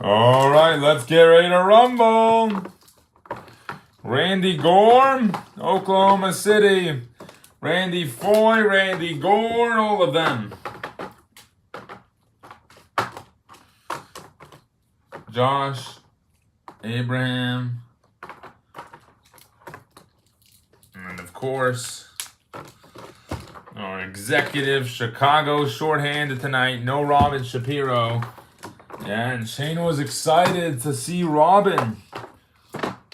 All right, let's get ready to rumble. Randy Gorm, Oklahoma City. Randy Foy, Randy Gore, all of them. Josh, Abraham, and of course, our executive Chicago shorthanded tonight. No Robin Shapiro. Yeah, and Shane was excited to see Robin.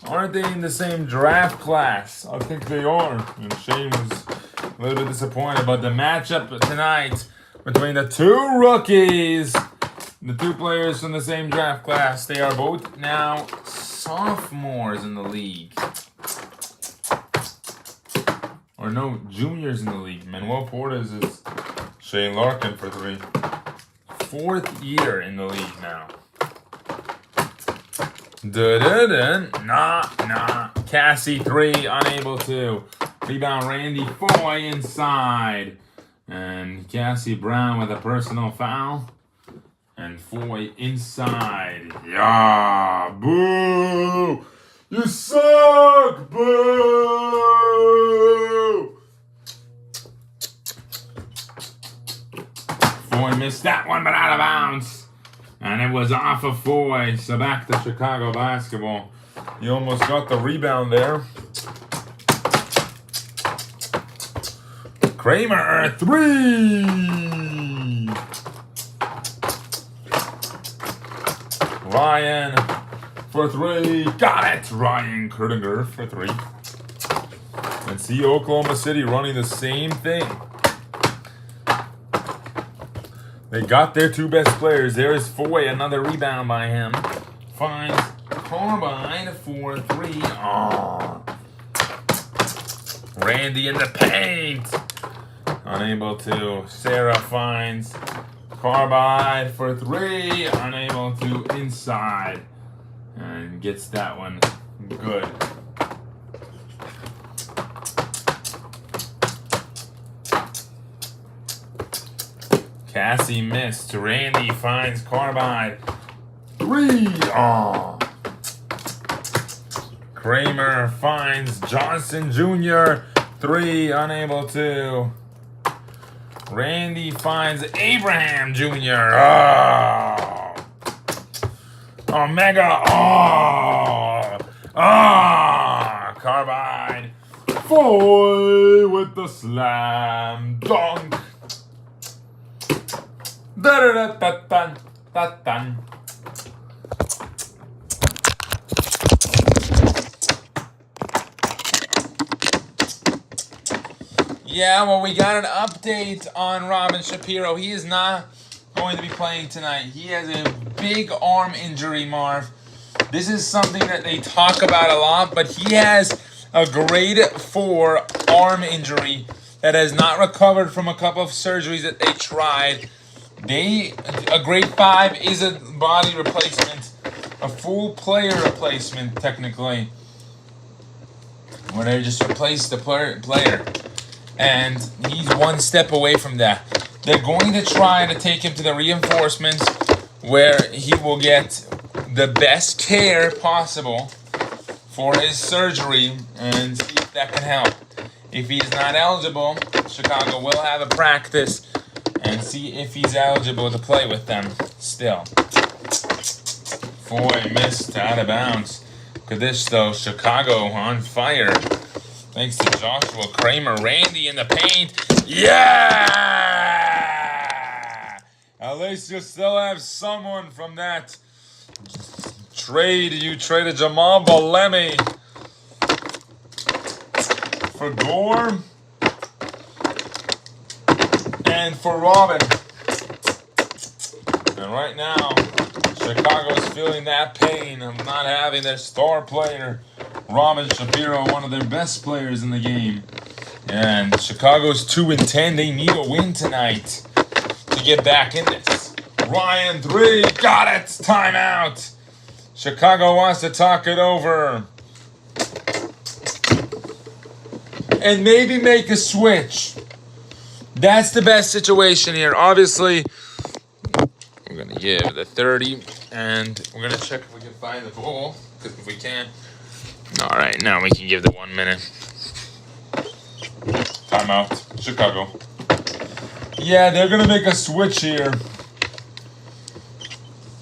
Aren't they in the same draft class? I think they are. And Shane was a little bit disappointed about the matchup tonight between the two rookies. The two players from the same draft class. They are both now sophomores in the league. Or no, juniors in the league. Manuel Portas is Shane Larkin for 3. 4th year in the league now. Nah. Cassie 3, unable to. Rebound Randy Foy inside. And Cassie Brown with a personal foul. And Foy inside. Yeah, boo! You suck, boo! Foy missed that one, but out of bounds. And it was off of Foy. So back to Chicago basketball. He almost got the rebound there. Kramer, 3! Ryan for 3. Got it! Ryan Kurtinger for 3. And see Oklahoma City running the same thing. They got their 2 best players. There is Foy, another rebound by him. Finds Carbine for 3. Oh. Randy in the paint. Unable to. Sarah finds Carbide for 3. Unable to inside. And gets that one good. Cassie missed. Randy finds Carbide. 3. Oh. Kramer finds Johnson Jr. 3. Unable to. Randy finds Abraham Jr. Oh. Omega. Oh. Ah. Carbide. Foy with the slam dunk. Da-da-da-da-dun. Yeah, well, we got an update on Robin Shapiro. He is not going to be playing tonight. He has a big arm injury, Marv. This is something that they talk about a lot, but he has a grade 4 arm injury that has not recovered from a couple of surgeries that they tried. A grade 5 is a body replacement, a full player replacement, technically, where they just replace the player. And he's one step away from that. They're going to try to take him to the reinforcements where he will get the best care possible for his surgery and see if that can help. If he's not eligible, Chicago will have a practice and see if he's eligible to play with them still. Foy missed out of bounds. Look at this, though. Chicago on fire. Thanks to Joshua Kramer. Randy in the paint. Yeah! At least you still have someone from that trade. You traded Jamal Balemi for Gore and for Robin. And right now, Chicago's feeling that pain of not having their star player, Robin Shapiro, one of their best players in the game. And Chicago's 2-10. They need a win tonight to get back in this. Ryan 3. Got it. Timeout. Chicago wants to talk it over. And maybe make a switch. That's the best situation here. Obviously, we're going to give the 30, and we're gonna check if we can find the ball. Because if we can, all right, now we can give the 1 minute. Timeout, Chicago. Yeah, they're gonna make a switch here.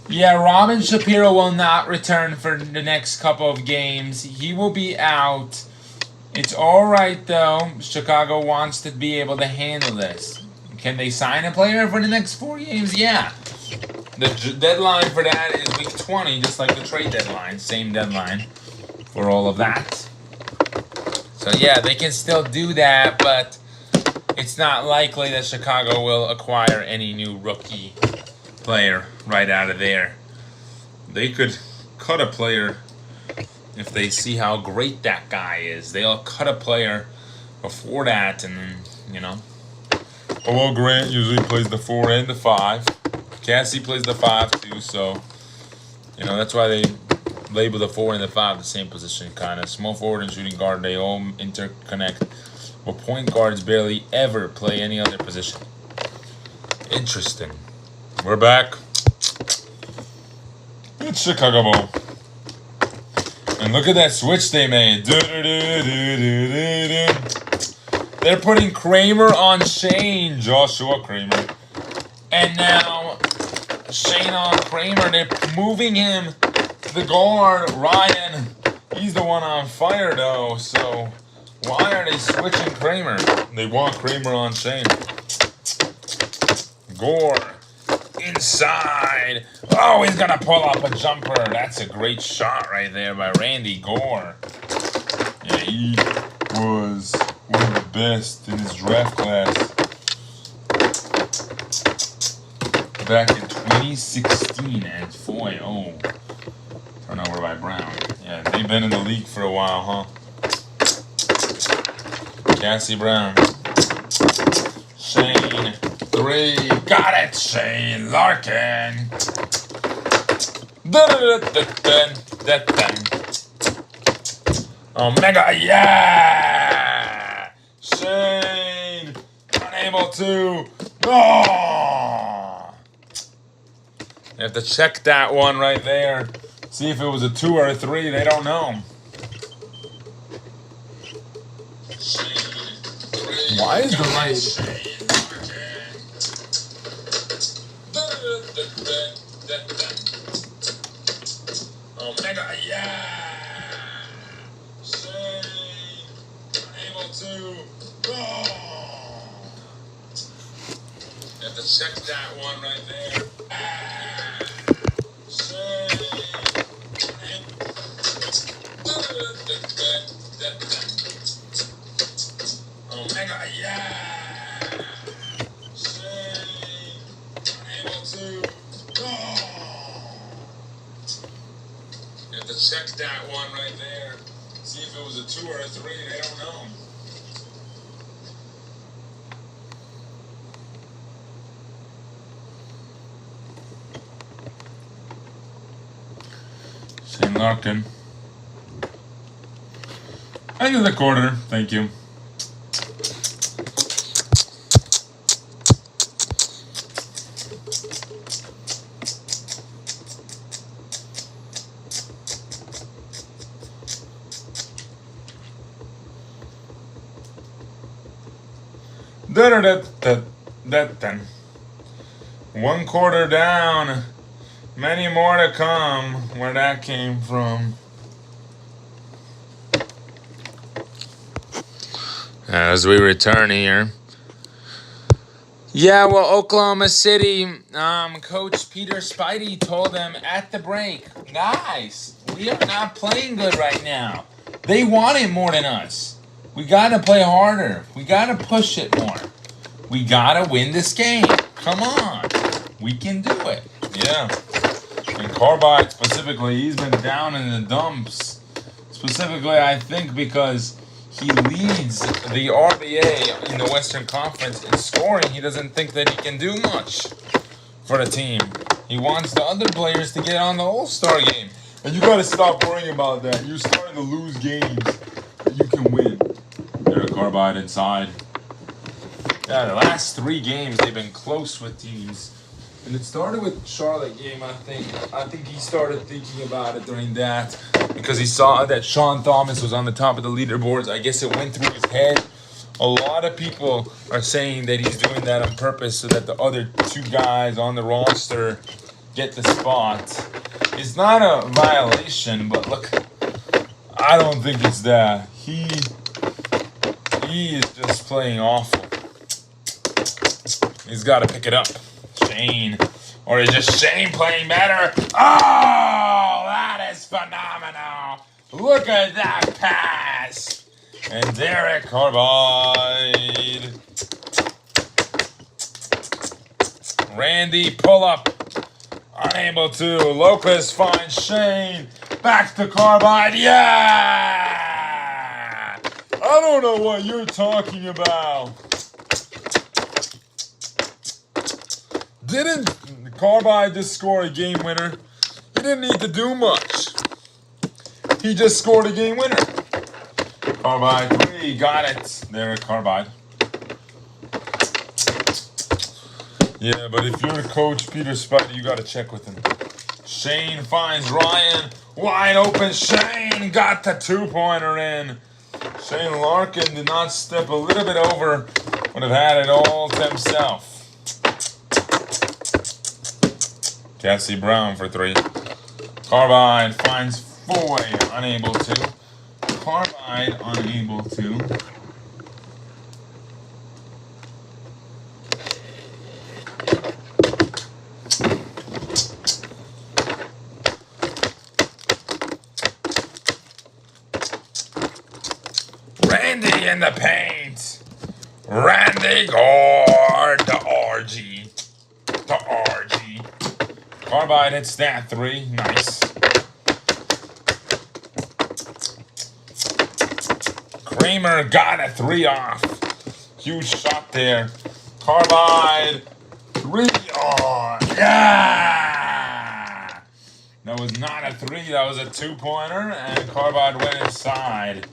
Yeah, Robin Shapiro will not return for the next couple of games. He will be out. It's all right, though. Chicago wants to be able to handle this. Can they sign a player for the next 4 games? Yeah. The deadline for that is week 20, just like the trade deadline. Same deadline for all of that. So, yeah, they can still do that, but it's not likely that Chicago will acquire any new rookie player right out of there. They could cut a player if they see how great that guy is. They'll cut a player before that, and then, you know. Well, Grant usually plays the 4 and the 5. Cassie plays the 5 too, so, you know, that's why they label the 4 and the 5 the same position, kind of. Small forward and shooting guard, they all interconnect. But point guards barely ever play any other position. Interesting. We're back. It's Chicago Ball. And look at that switch they made. They're putting Kramer on Shane. Joshua Kramer. And now Shane on Kramer. They're moving him to the guard. Ryan. He's the one on fire, though. So why are they switching Kramer? They want Kramer on Shane. Gore. Inside. Oh, he's going to pull up a jumper. That's a great shot right there by Randy Gore. Yeah, he was one of the best in his draft class back in 2016. And boy, oh, turnover by Brown. Yeah, they've been in the league for a while, huh? Cassie Brown. Shane. 3. Got it, Shane Larkin. Omega, yeah! Shane, unable to. Oh! You have to check that one right there. See if it was a 2 or a 3. They don't know. Why is the light? Omega, yeah! Shane, unable to. Oh! You have to check that one right there. Shane, Omega, yeah! Shane, unable to. Oh! You have to check that one right there. See if it was a 2 or a 3. They don't know. Shane Larkin. End of the quarter. Thank you. One quarter down, many more to come. Where that came from. As we return here. Yeah, well, Oklahoma City, Coach Peter Spidey told them at the break, guys, we are not playing good right now. They want it more than us. We got to play harder. We got to push it more. We got to win this game. Come on. We can do it. Yeah. And Carbide specifically, he's been down in the dumps. Specifically, I think because he leads the RBA in the Western Conference in scoring. He doesn't think that he can do much for the team. He wants the other players to get on the All-Star game. And you got to stop worrying about that. You're starting to lose games that you can win. There, Carbide inside. Yeah, the last 3 games, they've been close with teams. And it started with Charlotte game, I think. I think he started thinking about it during that because he saw that Sean Thomas was on the top of the leaderboards. I guess it went through his head. A lot of people are saying that he's doing that on purpose so that the other two guys on the roster get the spot. It's not a violation, but look, I don't think it's that. He is just playing awful. He's got to pick it up. Shane. Or is just Shane playing better? Oh, that is phenomenal. Look at that pass. And Derek Carbide. Randy pull up. Unable to. Lopez finds Shane. Back to Carbide. Yeah! I don't know what you're talking about. Didn't Carbide just score a game winner? He didn't need to do much. He just scored a game winner. Carbide 3, got it. There, Carbide. Yeah, but if you're the coach, Peter Spidey, you got to check with him. Shane finds Ryan. Wide open. Shane got the two-pointer in. Shane Larkin did not step a little bit over. Would have had it all to himself. Cassie Brown for 3. Carbide finds Foy. Unable to. Carbide unable to. Randy in the paint. Randy guard the RG. The RG. Carbide hits that 3. Nice. Kramer got a 3 off. Huge shot there. Carbide 3 on. Yeah! That was not a 3. That was a 2-pointer. And Carbide went inside.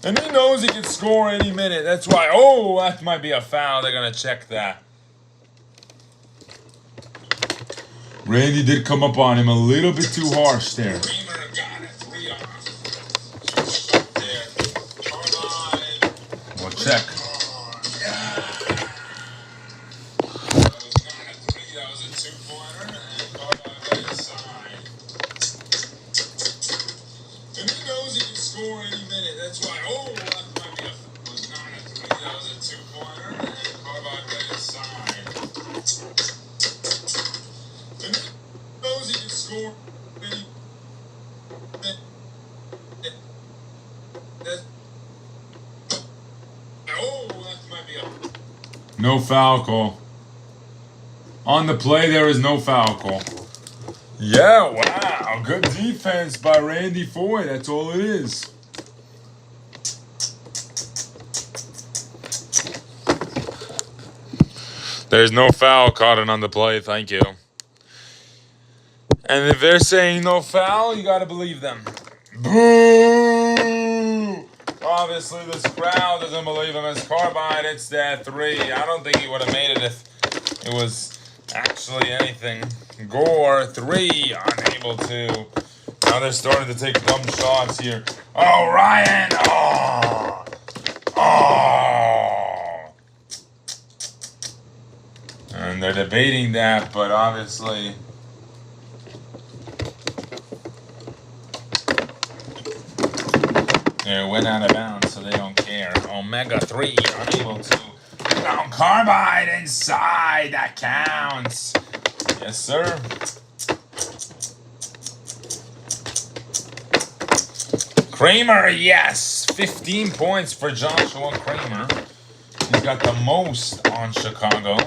And he knows he can score any minute. That's why, oh, that might be a foul. They're going to check that. Randy did come up on him a little bit too harsh there. Kramer got a 3 off. There. We'll check. Yeah. That was not a 3. That was a 2-pointer. And Carbide went inside. And he knows he can score any minute. That's why, oh, that might be was not a 3. That was a 2-pointer. And Carbide went inside. And he knows he can score any minute. Oh, that might be a no foul call. On the play, there is no foul call. Yeah, wow. Good defense by Randy Foy. That's all it is. There's no foul caught on the play. Thank you. And if they're saying no foul, you got to believe them. Boo! Obviously, this crowd doesn't believe him. As Carbide hits that 3. I don't think he would have made it if it was actually anything. Gore 3, unable to. Now they're starting to take dumb shots here. Oh, Ryan! Oh! Oh! And they're debating that, but obviously they went out of bounds, so they don't care. Omega 3, unable to. Now Carbide inside, that counts. Yes, sir. Kramer, yes. 15 points for Joshua Kramer. He's got the most on Chicago.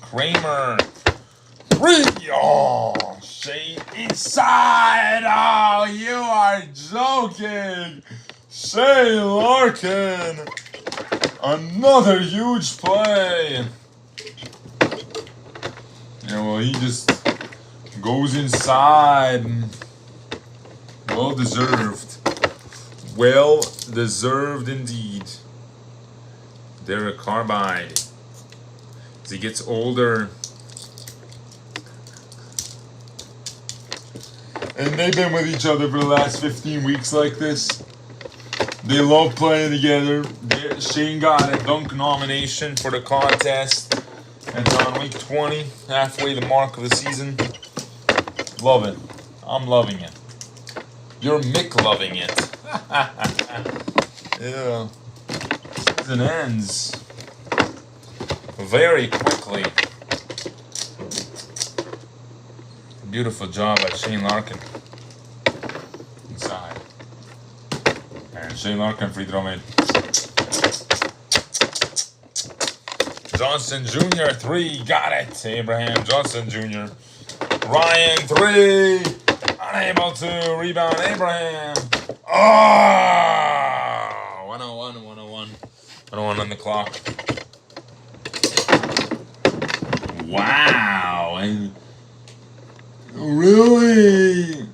Kramer. 3. Oh, Shane inside. Oh, you are joking. Shane Larkin. Another huge play. Yeah, well, he just goes inside. Well deserved. Well deserved indeed. Derek Carbide. As he gets older. And they've been with each other for the last 15 weeks like this. They love playing together. Shane got a dunk nomination for the contest. It's on week 20, halfway the mark of the season. Love it. I'm loving it. You're Mick loving it. Yeah. It ends very quickly. Beautiful job by Shane Larkin. Inside. And Shane Larkin free throw made. Johnson Jr. 3. Got it. Abraham Johnson Jr. Ryan 3. Unable to rebound Abraham. Oh! 101, 101. 101 on the clock. Wow. And really?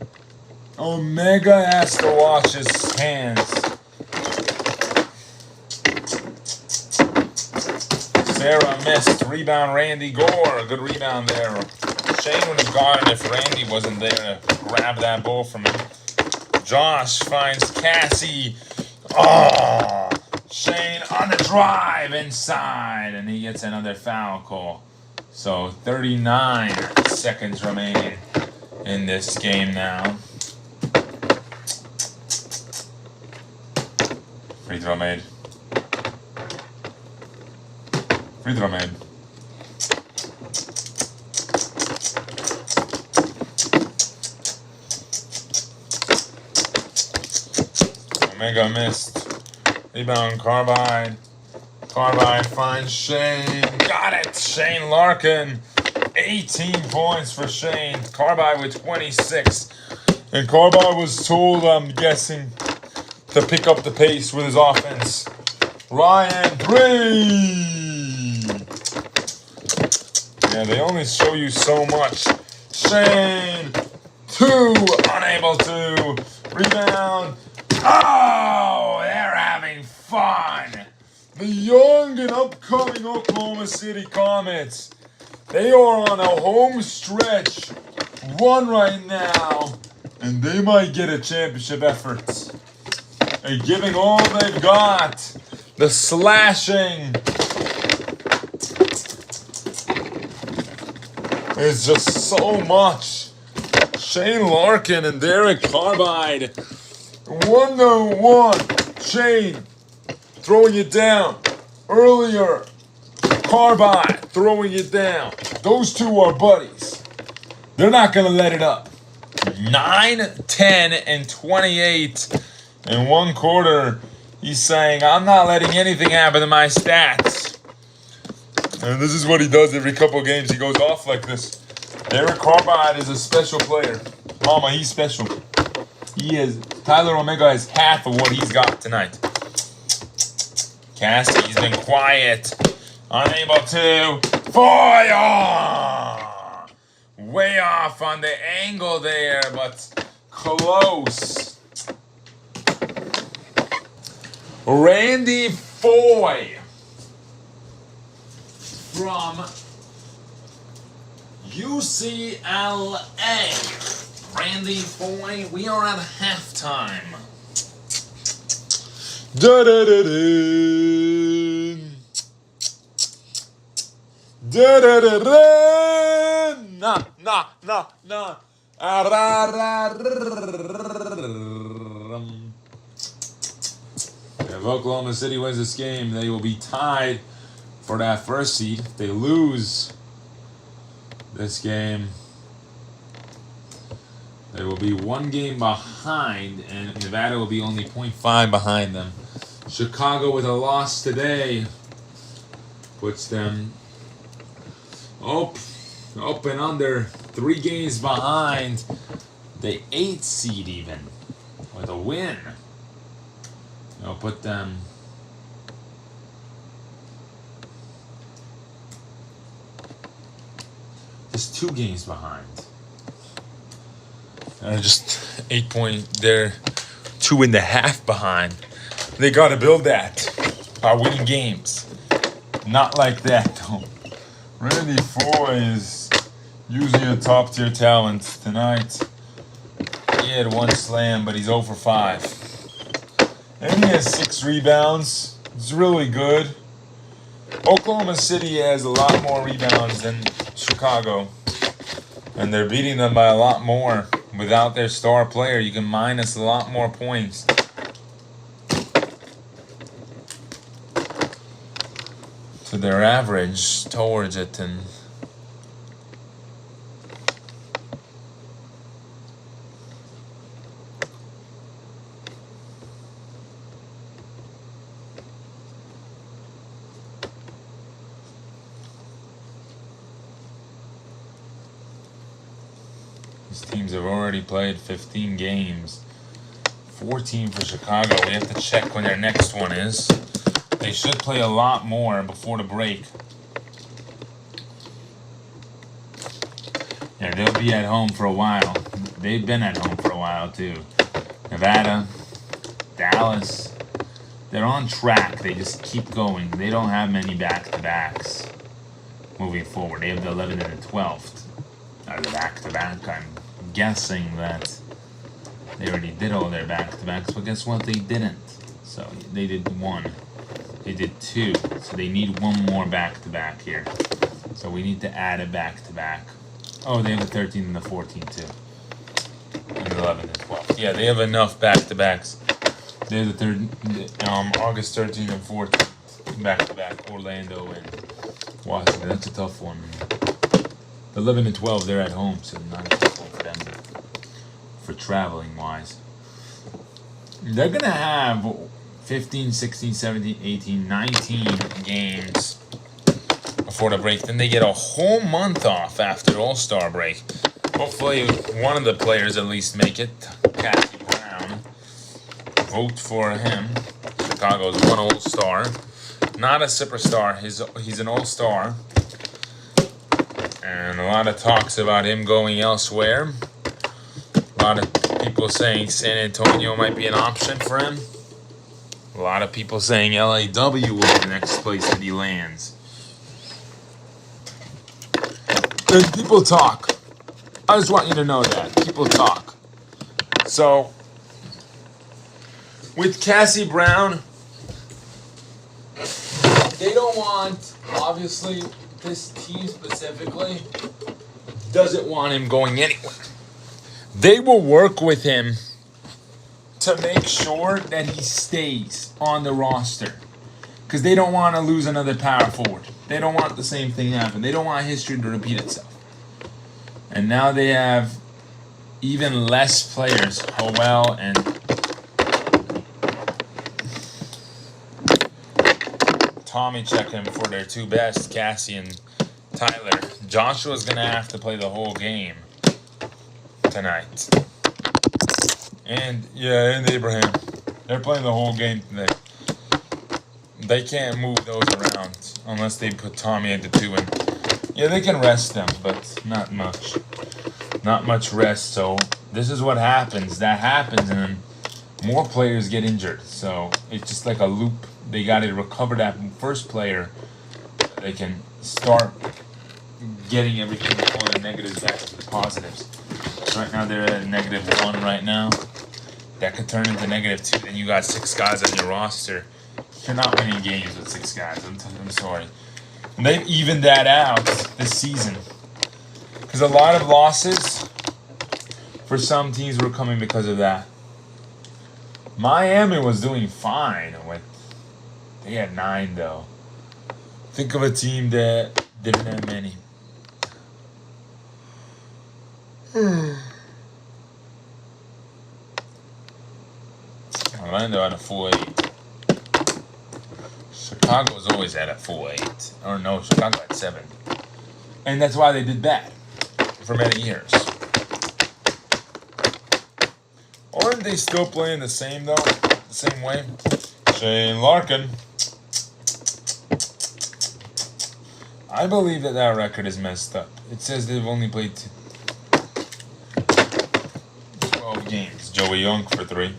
Omega has to wash his hands. Sarah missed. Rebound Randy Gore. Good rebound there. Shane would have gotten it if Randy wasn't there to grab that ball from him. Josh finds Cassie. Oh! Shane on the drive inside. And he gets another foul call. So 39 seconds remaining in this game now. Free throw made. Free throw made. Omega missed. Rebound Carbide. Carbide finds Shane. Got it! Shane Larkin. 18 points for Shane. Carbide with 26. And Carbide was told, I'm guessing, to pick up the pace with his offense. Ryan 3. Yeah, they only show you so much. Shane 2. Unable to. Rebound. Oh, they're having fun. The young and upcoming Oklahoma City Comets. They are on a home stretch run right now. And they might get a championship effort. And giving all they've got. The slashing is just so much. Shane Larkin and Derek Carbide. 1-1. Shane throwing it down. Earlier, Carbide throwing it down. Those two are buddies. They're not going to let it up. 9, 10, and 28 in one quarter. He's saying, I'm not letting anything happen to my stats. And this is what he does every couple games. He goes off like this. Derek Carbide is a special player. Mama, he's special. He is. Tyler Omega is half of what he's got tonight. Cassie's been quiet. Unable to fire! Way off on the angle there, but close. Randy Foy from UCLA. Randy Foy, we are at halftime. Nah. If Oklahoma City wins this game, they will be tied for that first seed. If they lose this game, they will be one game behind, and Nevada will be only 0.5 behind them. Chicago with a loss today puts them up and under 3 games behind the 8th seed even with a win. It'll put them just 2 games behind. Just 8 point. They're 2.5 behind. They got to build that by winning games. Not like that though. Randy Foy is usually a top-tier talent. Tonight, he had 1 slam, but he's 0 for 5. And he has 6 rebounds. It's really good. Oklahoma City has a lot more rebounds than Chicago. And they're beating them by a lot more. Without their star player, you can minus a lot more points. To their average towards it. And these teams have already played 15 games. 14 for Chicago. We have to check when their next one is. They should play a lot more before the break. Yeah, they'll be at home for a while. They've been at home for a while too. Nevada, Dallas, they're on track. They just keep going. They don't have many back-to-backs moving forward. They have the 11th and the 12th as a back-to-back. I'm guessing that they already did all their back-to-backs, but guess what? They didn't. So they did 1. They did 2. So they need 1 more back-to-back here. So we need to add a back-to-back. Oh, they have the 13th and the 14th too. And the 11th and 12th. Yeah, they have enough back-to-backs. They have the August 13th and 14th back-to-back. Orlando and Washington. That's a tough one. The 11 and 12, they're at home, so not difficult for them for traveling-wise. They're going to have 15, 16, 17, 18, 19 games before the break. Then they get a whole month off after the All-Star break. Hopefully one of the players at least make it. Cassie Brown. Vote for him. Chicago's one All-Star. Not a superstar. He's an All-Star. And a lot of talks about him going elsewhere. A lot of people saying San Antonio might be an option for him. A lot of people saying LAW will be the next place that he lands. And people talk. I just want you to know that. People talk. So, with Cassie Brown, they don't want, obviously, this team specifically doesn't want him going anywhere. They will work with him to make sure that he stays on the roster. Because they don't want to lose another power forward. They don't want the same thing to happen. They don't want history to repeat itself. And now they have even less players. Howell and Tommy check him for their 2 best, Cassie and Tyler. Joshua's going to have to play the whole game tonight. And Abraham. They're playing the whole game today. They can't move those around unless they put Tommy at the 2. And yeah, they can rest them, but not much. Not much rest. So this is what happens. That happens, and then more players get injured. So it's just like a loop. They got to recover that first player. They can start getting everything, all the negatives back to the positives. Right now they're at -1 right now. That could turn into -2. Then you got 6 guys on your roster. You're not winning games with 6 guys. I'm sorry. And they've evened that out this season. Because a lot of losses for some teams were coming because of that. Miami was doing fine. They had 9 though. Think of a team that didn't have many. Orlando had a full 8. Chicago's always had a full 8. Or no, Chicago had 7. And that's why they did bad for many years. Aren't they still playing the same though? The same way? Shane Larkin. I believe that record is messed up. It says they've only played 12 games. Joey Young for 3.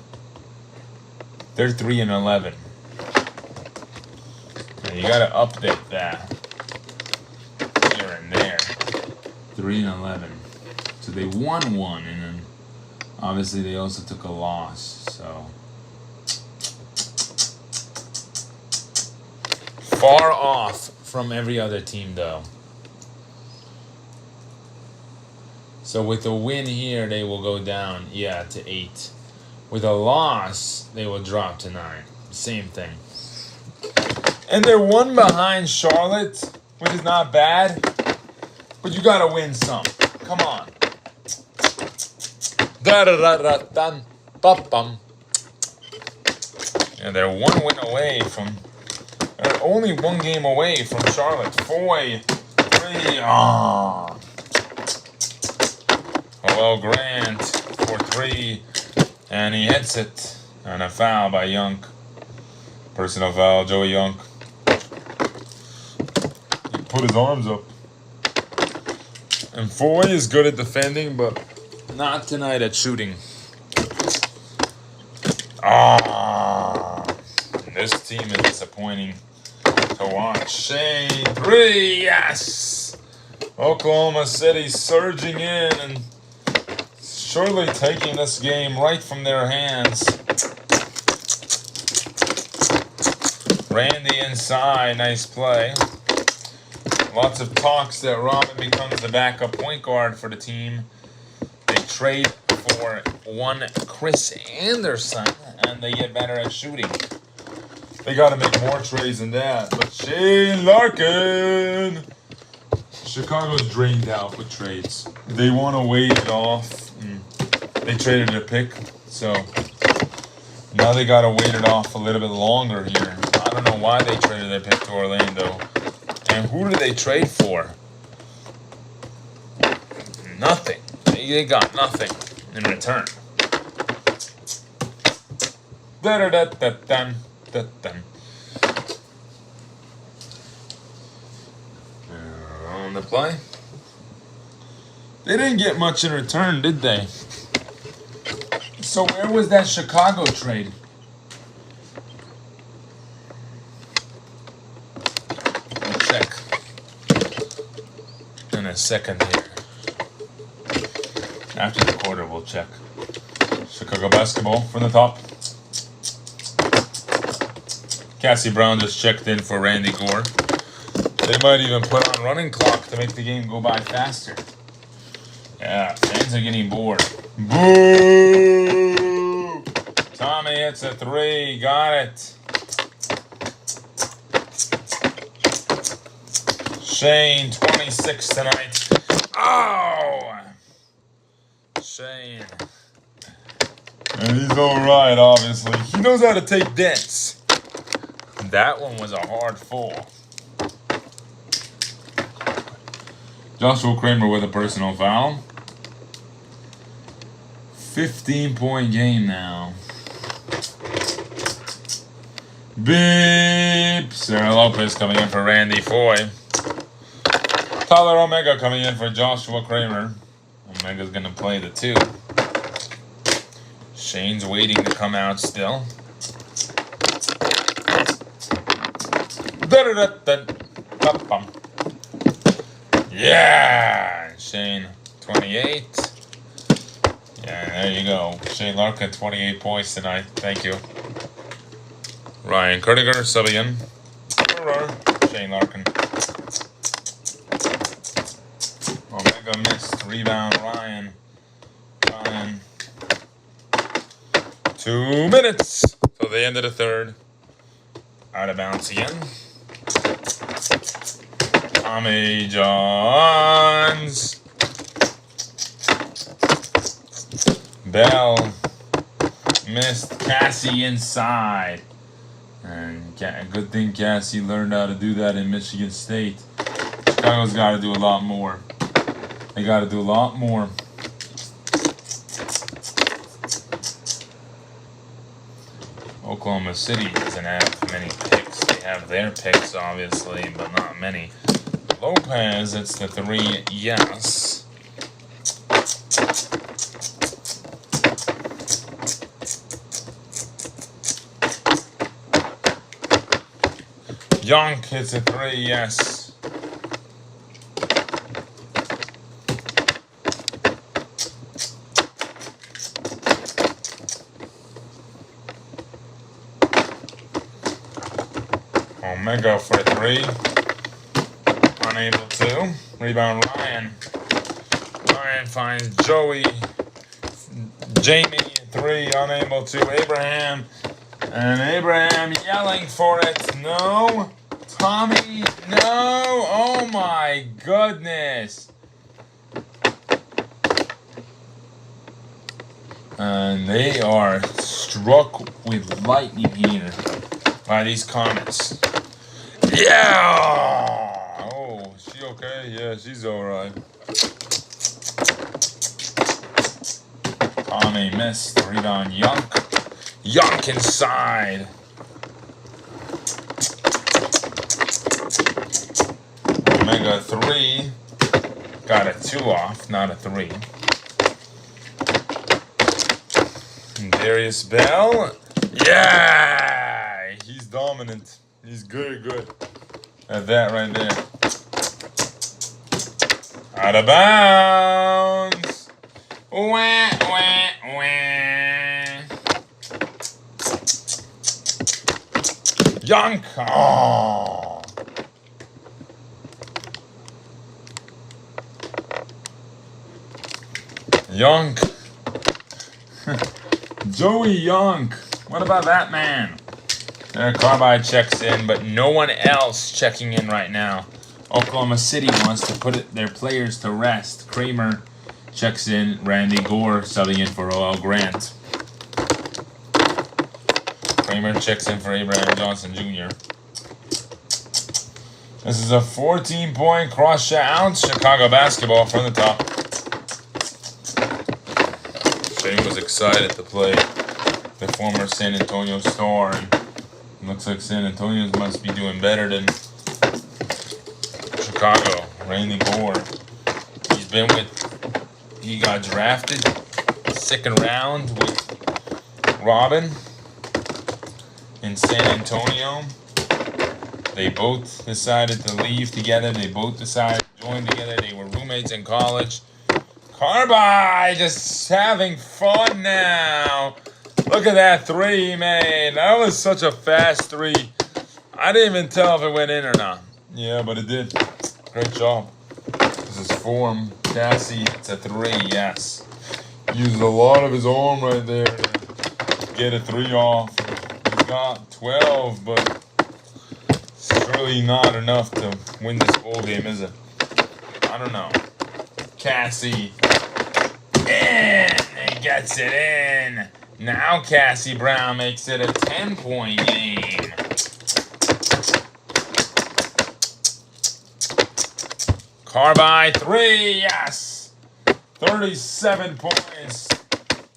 They're 3-11. You gotta update that. 3-11. So they won one, and then obviously they also took a loss. So far off from every other team, though. So with a win here, they will go down, to 8. With a loss, they will drop to 9. Same thing. And they're one behind Charlotte, which is not bad. But you gotta win some. Come on. Yeah, they're one win away from. They're only one game away from Charlotte. 4-3. Hello, Grant. 4-3. And he hits it. And a foul by Young. Personal foul, Joey Young. He put his arms up. And Foy is good at defending, but not tonight at shooting. This team is disappointing to watch. Shane, 3, yes! Oklahoma City surging in and surely taking this game right from their hands. Randy inside, nice play. Lots of talks that Robin becomes the backup point guard for the team. They trade for one Chris Anderson, and they get better at shooting. They got to make more trades than that. But Shane Larkin, Chicago's drained out with trades. They want to wait it off. They traded their pick, so now they got to wait it off a little bit longer here. I don't know why they traded their pick to Orlando. And who did they trade for? Nothing. They got nothing in return. On the play. They didn't get much in return, did they? So where was that Chicago trade? We'll check in a second here. After the quarter, we'll check. Chicago basketball from the top. Cassie Brown just checked in for Randy Gore. They might even put on running clock to make the game go by faster. Yeah, fans are getting bored. Boo! Tommy hits a 3. Got it. Shane, 26 tonight. Oh! Shane. And he's alright, obviously. He knows how to take dents. That one was a hard fall. Joshua Kramer with a personal foul. 15-point game now. Beep. Sarah Lopez coming in for Randy Foy. Tyler Omega coming in for Joshua Kramer. Omega's going to play the 2. Shane's waiting to come out still. Yeah! Shane, 28. Yeah, there you go. Shane Larkin, 28 points tonight. Thank you. Ryan Kurdiger, subbing in. Shane Larkin. Omega missed. Rebound, Ryan. 2 minutes till the end of the third. Out of bounds again. Tommy Johns. Bell missed. Cassie inside. And good thing Cassie learned how to do that in Michigan State. Chicago's got to do a lot more. They got to do a lot more. Oklahoma City doesn't have many picks. They have their picks, obviously, but not many. Lopez, it's the 3, yes. Young hits a 3, yes. Omega for 3. Unable to. Rebound Ryan. Ryan finds Joey. Jamie 3. Unable to. Abraham. And Abraham yelling for it. No. Tommy. No. Oh my goodness. And they are struck with lightning here by these comets. Yeah! Oh, is she okay? Yeah, she's alright. Tommy missed. Rebound Yunk. Yunk inside. Omega 3. Got a 2 off, not a 3. Darius Bell. Yeah! He's dominant. He's good at that right there. Out of bounds. Wah, wah, wah. Yunk. Oh. Yunk. Joey Yunk. What about that man? Carbide checks in, but no one else checking in right now. Oklahoma City wants to put their players to rest. Kramer checks in. Randy Gore subbing in for O.L. Grant. Kramer checks in for Abraham Johnson Jr. This is a 14-point cross-out Chicago basketball from the top. Shane was excited to play the former San Antonio star, and it looks like San Antonio must be doing better than Chicago. Randy Gore. He got drafted second round with Robin in San Antonio. They both decided to leave together. They both decided to join together. They were roommates in college. Carbide just having fun now. Look at that 3, man. That was such a fast 3. I didn't even tell if it went in or not. Yeah, but it did. Great job. This is form. Cassie, it's a 3, yes. Used a lot of his arm right there to get a 3 off. He got 12, but it's really not enough to win this bowl game, is it? I don't know. Cassie. In! He gets it in. Now Cassie Brown makes it a 10-point game. Carbide 3, yes. 37 points.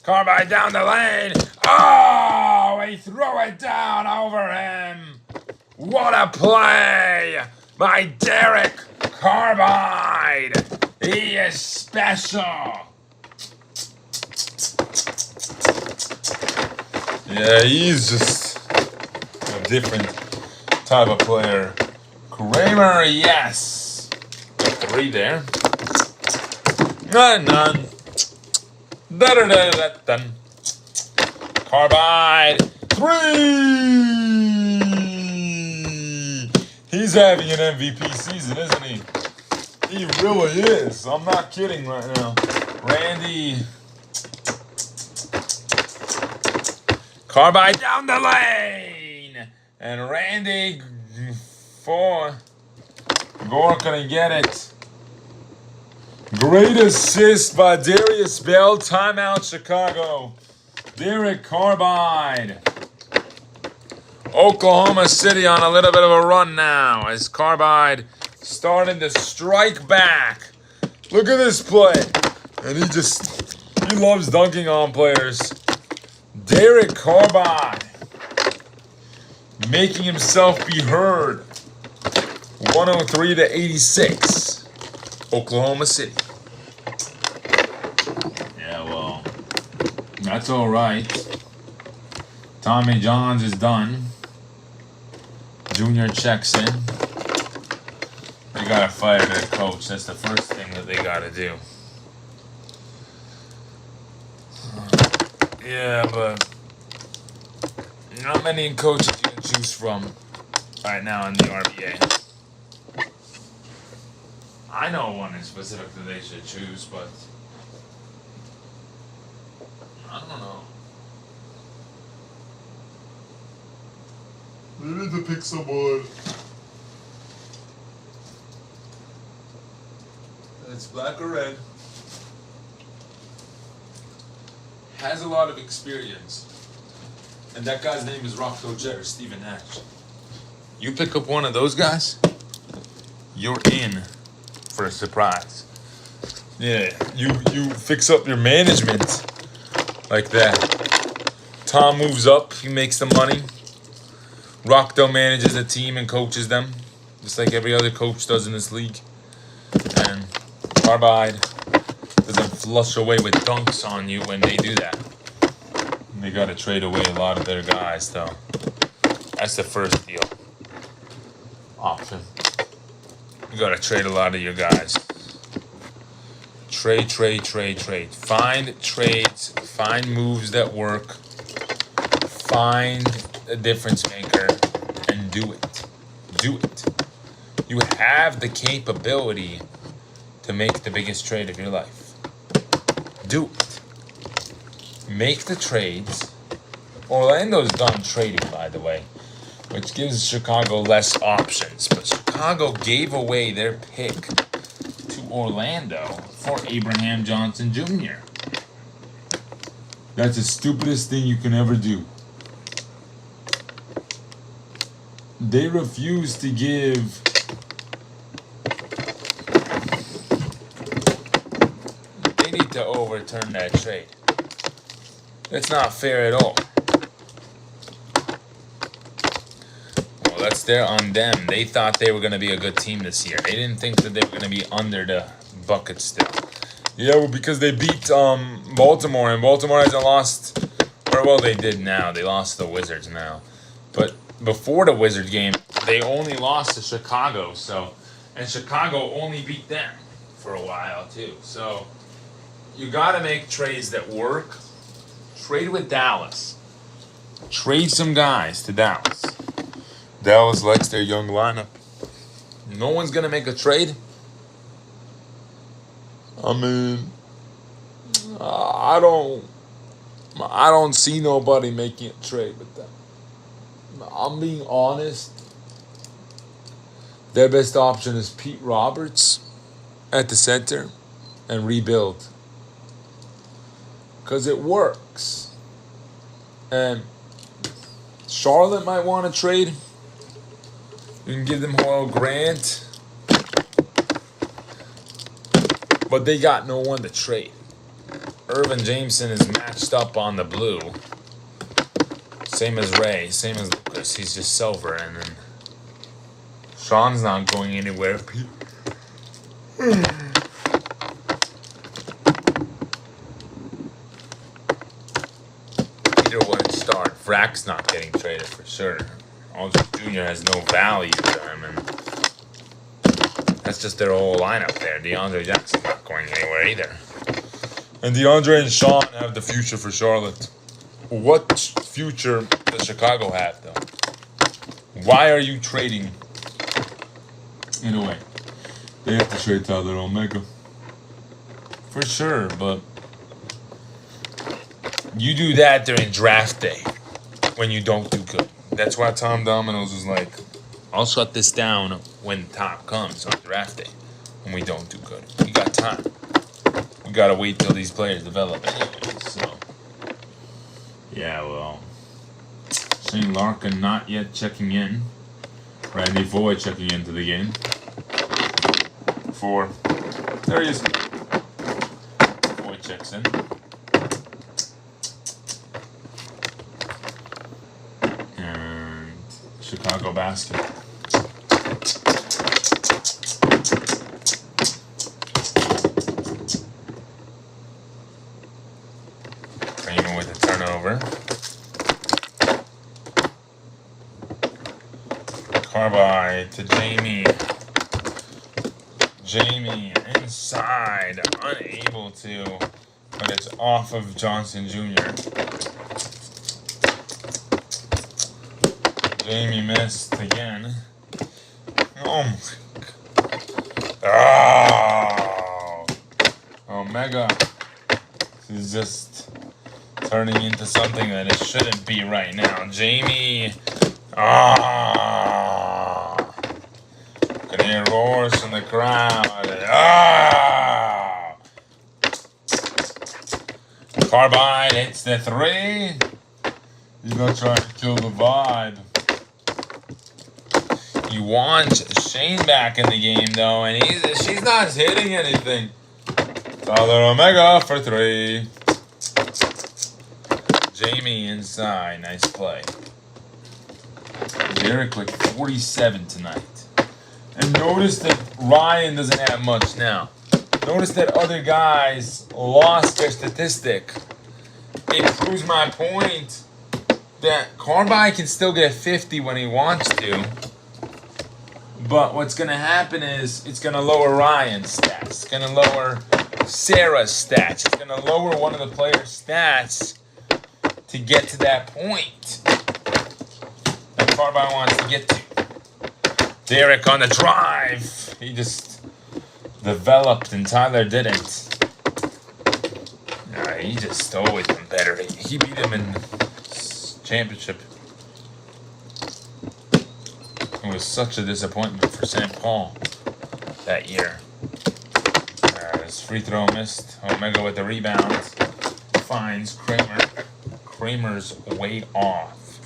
Carbide down the lane. Oh, he threw it down over him. What a play by Derek Carbide. He is special. Yeah, he's just a different type of player. Kramer, yes. Got 3 there. None. Da-da-da-da-dun. Carbide. 3! He's having an MVP season, isn't he? He really is. I'm not kidding right now. Randy. Carbide down the lane. And Randy for Gore couldn't get it. Great assist by Darius Bell. Timeout Chicago. Derek Carbide. Oklahoma City on a little bit of a run now as Carbide starting to strike back. Look at this play. And he loves dunking on players. Derek Carbide making himself be heard. 103-86. Oklahoma City. Yeah, well, that's all right. Tommy Johns is done. Junior checks in. They gotta fire their coach. That's the first thing that they gotta do. Yeah, but not many coaches you can choose from. right now in the RBA. I know one in specific that they should choose, but I don't know. They need to pick someone that's black or red, has a lot of experience, and that guy's name is Okc or Stephen Nash. You pick up one of those guys, you're in for a surprise. Yeah, you fix up your management like that. Tom moves up, he makes the money. Rockdale manages the team and coaches them, just like every other coach does in this league. And Carbide doesn't flush away with dunks on you when they do that. And they got to trade away a lot of their guys, though. That's the first deal option. You got to trade a lot of your guys. Trade. Find trades. Find moves that work. Find a difference maker and do it. Do it. You have the capability to make the biggest trade of your life. Do it. Make the trades. Orlando's done trading, by the way, which gives Chicago less options. But Chicago gave away their pick to Orlando for Abraham Johnson Jr. That's the stupidest thing you can ever do. They refuse to give they need to overturn that trade. That's not fair at all. Well, that's on them. They thought they were going to be a good team this year. They didn't think that they were going to be under the bucket still. Yeah, well, because they beat Baltimore, and Baltimore hasn't lost. Or, well, they did now. They lost to the Wizards now. But before the Wizard game, they only lost to Chicago. And Chicago only beat them for a while, too. So, you got to make trades that work. Trade with Dallas. Trade some guys to Dallas. Dallas likes their young lineup. No one's going to make a trade. I mean, I don't see nobody making a trade with them. I'm being honest. Their best option is Pete Roberts at the center and rebuild. Because it works. And Charlotte might want to trade. You can give them Hoyle Grant. But they got no one to trade. Irvin Jameson is matched up on the blue. Same as Ray, same as Lucas. He's just silver, and then Sean's not going anywhere. Peter wouldn't start. Vrack's not getting traded for sure. Aldridge Jr. has no value to him, and that's just their whole lineup there. DeAndre Jackson's not going anywhere either. And DeAndre and Sean have the future for Charlotte. What future does Chicago have, though? Why are you trading? In a way, they have to trade Tyler Omega. For sure, but you do that during draft day when you don't do good. That's why Tom Domino's is like, I'll shut this down when the time comes on draft day when we don't do good. We got time. We gotta wait till these players develop anyway, so. Yeah, well. Shane Larkin not yet checking in. Randy Foy checking into the game. There he is. Foy checks in. And Chicago basketball. Kramer with a turnover. Carbide to Jamie. Jamie inside, unable to, but it's off of Johnson Jr. Jamie missed again. Oh my God. Oh. Omega is just turning into something that it shouldn't be right now. Jamie. Can hear roars from the crowd. Carbide hits the 3. He's gonna try to kill the vibe. He wants Shane back in the game though, and she's not hitting anything. Tyler Omega for 3. Jamie inside, nice play. Derek with 47 tonight. And notice that Ryan doesn't have much now. Notice that other guys lost their statistic. It proves my point that Carbide can still get 50 when he wants to. But what's going to happen is it's going to lower Ryan's stats. It's going to lower Sarah's stats. It's going to lower one of the players' stats to get to that point that Carbide wants to get to. Derek on the drive. He just developed and Tyler didn't. He just always been better. He beat him in championship. It was such a disappointment for St. Paul that year. His free throw missed. Omega with the rebound. Finds Kramer. Kramer's way off.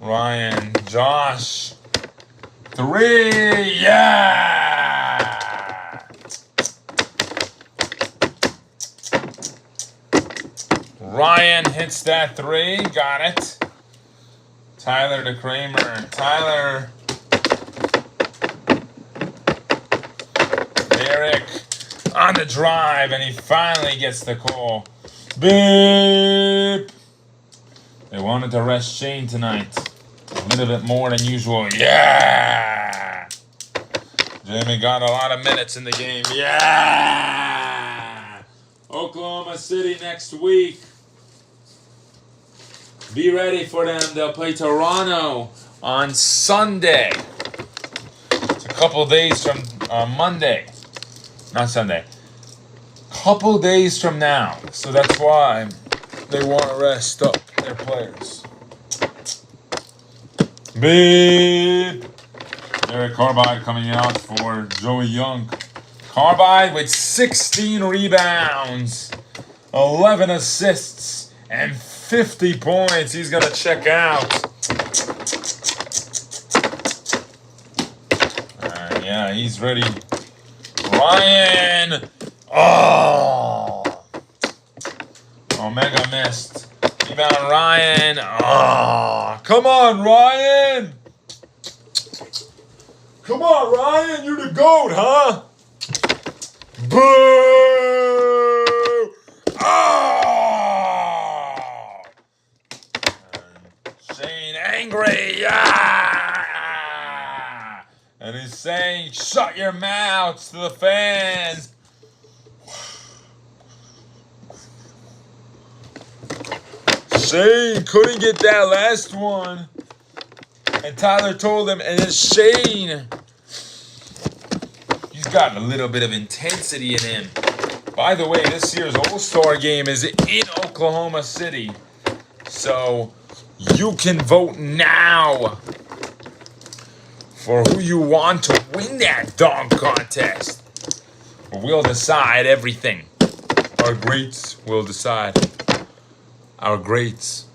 Ryan, Josh, 3, yeah! Ryan hits that 3, got it. Tyler to Kramer, Tyler. Derek on the drive, and he finally gets the call. Beep! They wanted to rest Shane tonight. A little bit more than usual. Yeah! Jamie got a lot of minutes in the game. Yeah! Oklahoma City next week. Be ready for them. They'll play Toronto on Sunday. It's a couple days from Monday. Not Sunday. Couple days from now. So that's why they want to rest up their players. Beep. Eric Carbide coming out for Joey Young. Carbide with 16 rebounds, 11 assists, and 50 points. He's going to check out. Yeah, he's ready. Ryan. Oh. Omega missed. Rebound Ryan. Oh. Come on, Ryan. Come on, Ryan. You're the GOAT, huh? Boo! Oh! Shane angry. Yeah! And he's saying, shut your mouths to the fans. Shane couldn't get that last one. And Tyler told him, and then Shane, he's got a little bit of intensity in him. By the way, this year's All-Star game is in Oklahoma City. So you can vote now for who you want to win that dunk contest. We'll decide everything. Our greats will decide. Our greats.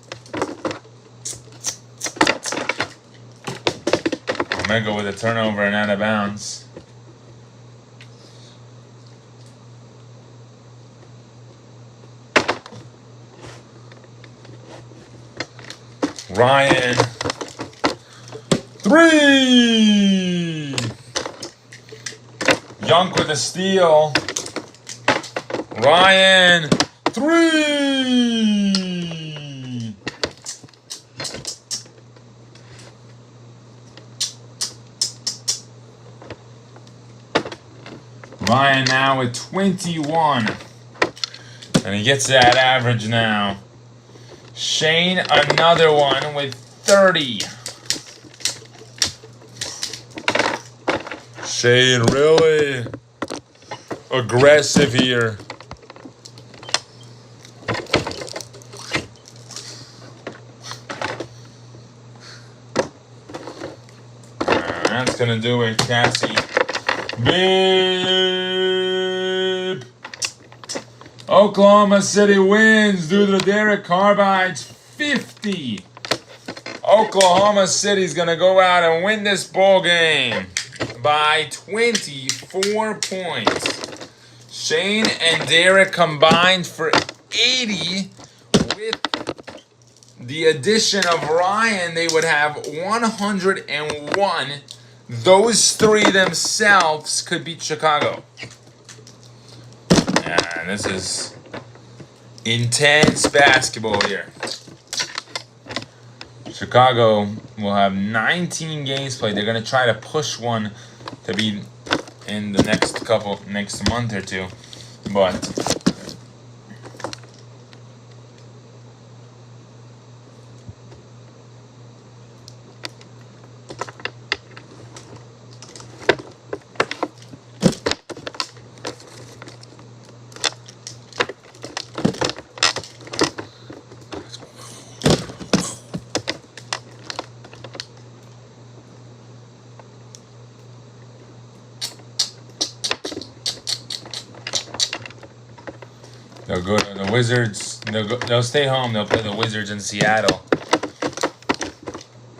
Omega with a turnover and out of bounds. Ryan. 3! Young with a steal. Ryan. 3! Ryan now with 21. And he gets that average now. Shane, another one with 30. Shane really aggressive here. That's going to do it, Cassie. Beep. Oklahoma City wins due to Derek Carbide's 50. Oklahoma City's going to go out and win this ball game by 24 points. Shane and Derek combined for 80. With the addition of Ryan, they would have 101. Those three themselves could beat Chicago. Yeah, this is intense basketball here. Chicago will have 19 games played. They're going to try to push one to be in the next month or two. But they'll go to the Wizards. They'll stay home. They'll play the Wizards in Seattle.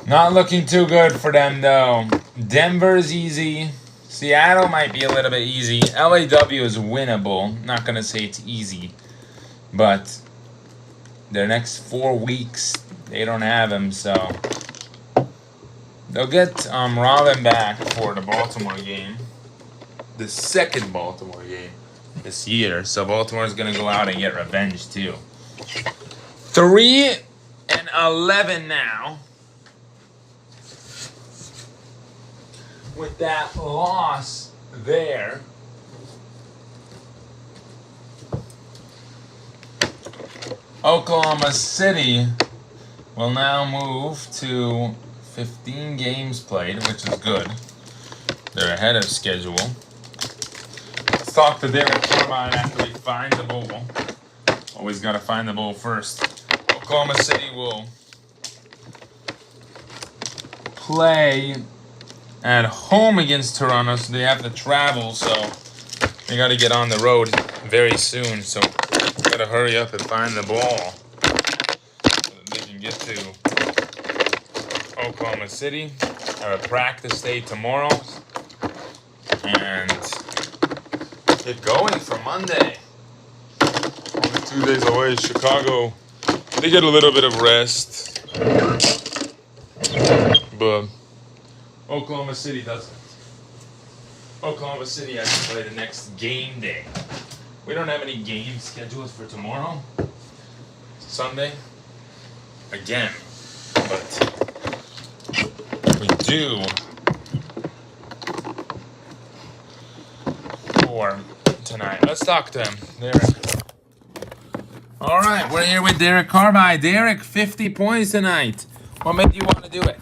Not looking too good for them, though. Denver's easy. Seattle might be a little bit easy. LAW is winnable. Not going to say it's easy. But their next 4 weeks, they don't have him, so they'll get Robin back for the Baltimore game. The second Baltimore game this year. So Baltimore's going to go out and get revenge, too. 3-11 now. With that loss there. Oklahoma City will now move to 15 games played, which is good. They're ahead of schedule. Let's talk to Derek Carbine after we find the bowl. Always got to find the bowl first. Oklahoma City will play at home against Toronto, so they have to travel, so they got to get on the road very soon, so got to hurry up and find the ball so that they can get to Oklahoma City. Have a practice day tomorrow and get going for Monday. Only 2 days away. Chicago, they get a little bit of rest, but Oklahoma City doesn't. Oklahoma City has to play the next game day. We don't have any games scheduled for tomorrow, Sunday, again, but we do for tonight. Let's talk to him, Derek. All right, we're here with Derek Carbide. Derek, 50 points tonight. What made you want to do it?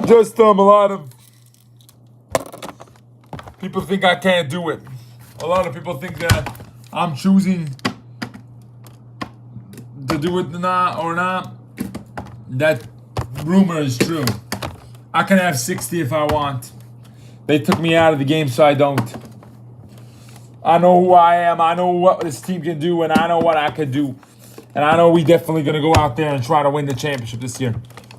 Just a lot of people think I can't do it. A lot of people think that I'm choosing to do it or not. That rumor is true. I can have 60 if I want. They took me out of the game, so I don't. I know who I am. I know what this team can do, and I know what I could do. And I know we definitely going to go out there and try to win the championship this year.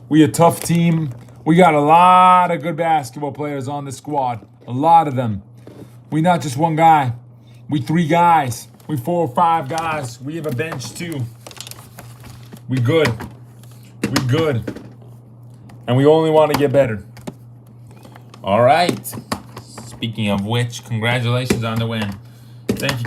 We a tough team. We got a lot of good basketball players on the squad. A lot of them. We not just one guy. We 3 guys. We 4 or 5 guys. We have a bench too. We good. We good. And we only want to get better. All right. Speaking of which, congratulations on the win. Thank you.